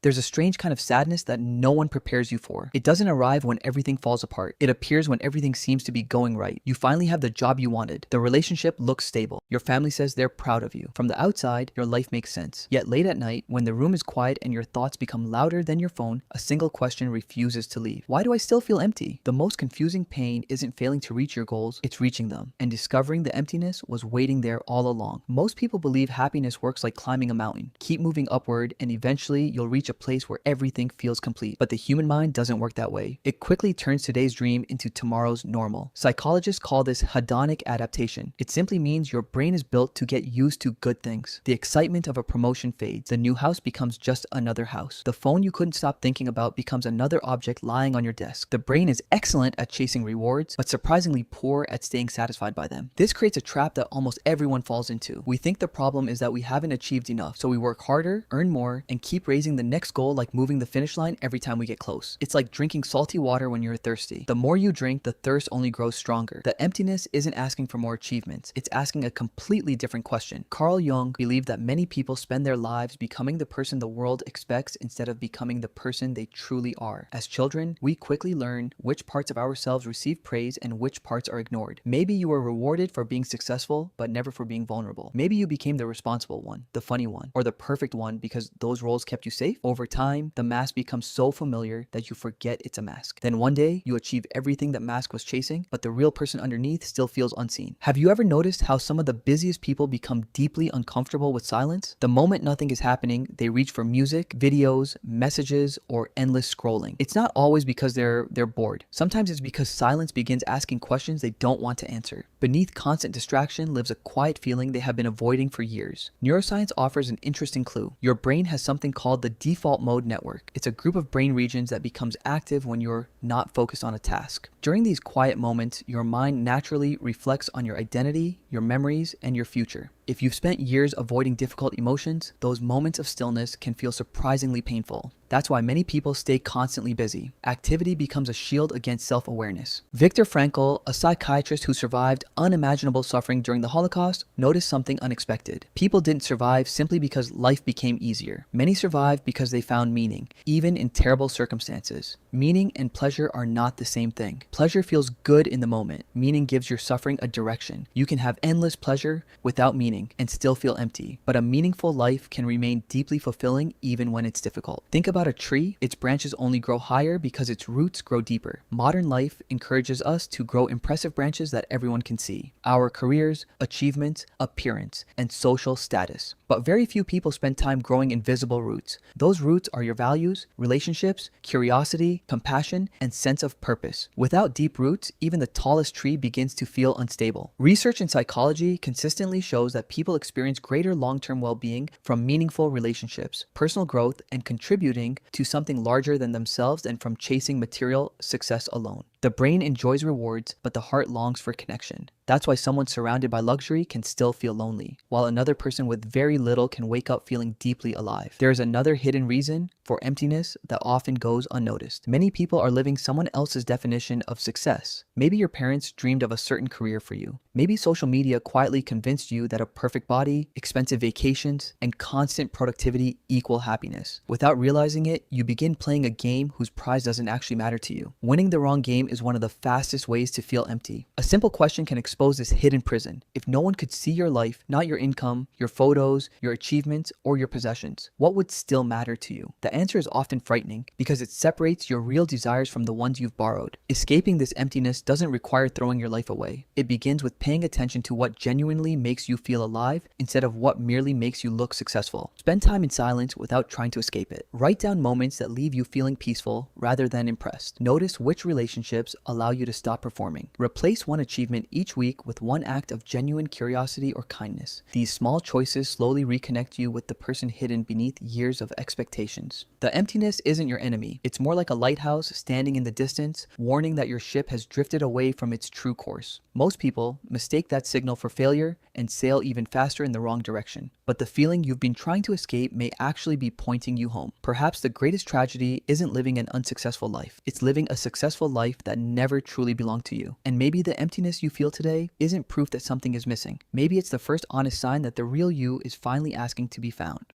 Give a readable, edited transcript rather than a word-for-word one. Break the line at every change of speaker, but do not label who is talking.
There's a strange kind of sadness that no one prepares you for. It doesn't arrive when everything falls apart. It appears when everything seems to be going right. You finally have the job you wanted. The relationship looks stable. Your family says they're proud of you. From the outside, your life makes sense. Yet late at night, when the room is quiet and your thoughts become louder than your phone, a single question refuses to leave. Why do I still feel empty? The most confusing pain isn't failing to reach your goals, it's reaching them. And discovering the emptiness was waiting there all along. Most people believe happiness works like climbing a mountain. Keep moving upward and eventually you'll reach a place where everything feels complete. But the human mind doesn't work that way. It quickly turns today's dream into tomorrow's normal. Psychologists call this hedonic adaptation. It simply means your brain is built to get used to good things. The excitement of a promotion fades. The new house becomes just another house. The phone you couldn't stop thinking about becomes another object lying on your desk. The brain is excellent at chasing rewards, but surprisingly poor at staying satisfied by them. This creates a trap that almost everyone falls into. We think the problem is that we haven't achieved enough, so we work harder, earn more, and keep raising the next goal like moving the finish line every time we get close. It's like drinking salty water when you're thirsty. The more you drink, the thirst only grows stronger. The emptiness isn't asking for more achievements. It's asking a completely different question. Carl Jung believed that many people spend their lives becoming the person the world expects instead of becoming the person they truly are. As children, we quickly learn which parts of ourselves receive praise and which parts are ignored. Maybe you were rewarded for being successful, but never for being vulnerable. Maybe you became the responsible one, the funny one, or the perfect one because those roles kept you safe. Over time, the mask becomes so familiar that you forget it's a mask. Then one day, you achieve everything that mask was chasing, but the real person underneath still feels unseen. Have you ever noticed how some of the busiest people become deeply uncomfortable with silence? The moment nothing is happening, they reach for music, videos, messages, or endless scrolling. It's not always because they're bored. Sometimes it's because silence begins asking questions they don't want to answer. Beneath constant distraction lives a quiet feeling they have been avoiding for years. Neuroscience offers an interesting clue. Your brain has something called the default mode network. It's a group of brain regions that becomes active when you're not focused on a task. During these quiet moments, your mind naturally reflects on your identity, your memories, and your future. If you've spent years avoiding difficult emotions, those moments of stillness can feel surprisingly painful. That's why many people stay constantly busy. Activity becomes a shield against self-awareness. Viktor Frankl, a psychiatrist who survived unimaginable suffering during the Holocaust, noticed something unexpected. People didn't survive simply because life became easier. Many survived because they found meaning, even in terrible circumstances. Meaning and pleasure are not the same thing. Pleasure feels good in the moment. Meaning gives your suffering a direction. You can have endless pleasure without meaning and still feel empty. But a meaningful life can remain deeply fulfilling even when it's difficult. Think about a tree. Its branches only grow higher because its roots grow deeper. Modern life encourages us to grow impressive branches that everyone can see. Our careers, achievements, appearance, and social status. But very few people spend time growing invisible roots. Those roots are your values, relationships, curiosity, compassion, and sense of purpose. Without deep roots, even the tallest tree begins to feel unstable. Research in psychology consistently shows that people experience greater long-term well-being from meaningful relationships, personal growth, and contributing to something larger than themselves than from chasing material success alone. The brain enjoys rewards, but the heart longs for connection. That's why someone surrounded by luxury can still feel lonely, while another person with very little can wake up feeling deeply alive. There is another hidden reason for emptiness that often goes unnoticed. Many people are living someone else's definition of success. Maybe your parents dreamed of a certain career for you. Maybe social media quietly convinced you that a perfect body, expensive vacations, and constant productivity equal happiness. Without realizing it, you begin playing a game whose prize doesn't actually matter to you. Winning the wrong game is one of the fastest ways to feel empty. A simple question can expose this hidden prison. If no one could see your life, not your income, your photos, your achievements, or your possessions, what would still matter to you? The answer is often frightening because it separates your real desires from the ones you've borrowed. Escaping this emptiness doesn't require throwing your life away. It begins with paying attention to what genuinely makes you feel alive instead of what merely makes you look successful. Spend time in silence without trying to escape it. Write down moments that leave you feeling peaceful rather than impressed. Notice which relationships allow you to stop performing. Replace one achievement each week with one act of genuine curiosity or kindness. These small choices slowly reconnect you with the person hidden beneath years of expectations. The emptiness isn't your enemy. It's more like a lighthouse standing in the distance, warning that your ship has drifted away from its true course. Most people mistake that signal for failure and sail even faster in the wrong direction. But the feeling you've been trying to escape may actually be pointing you home. Perhaps the greatest tragedy isn't living an unsuccessful life. It's living a successful life that never truly belonged to you. And maybe the emptiness you feel today isn't proof that something is missing. Maybe it's the first honest sign that the real you is finally asking to be found.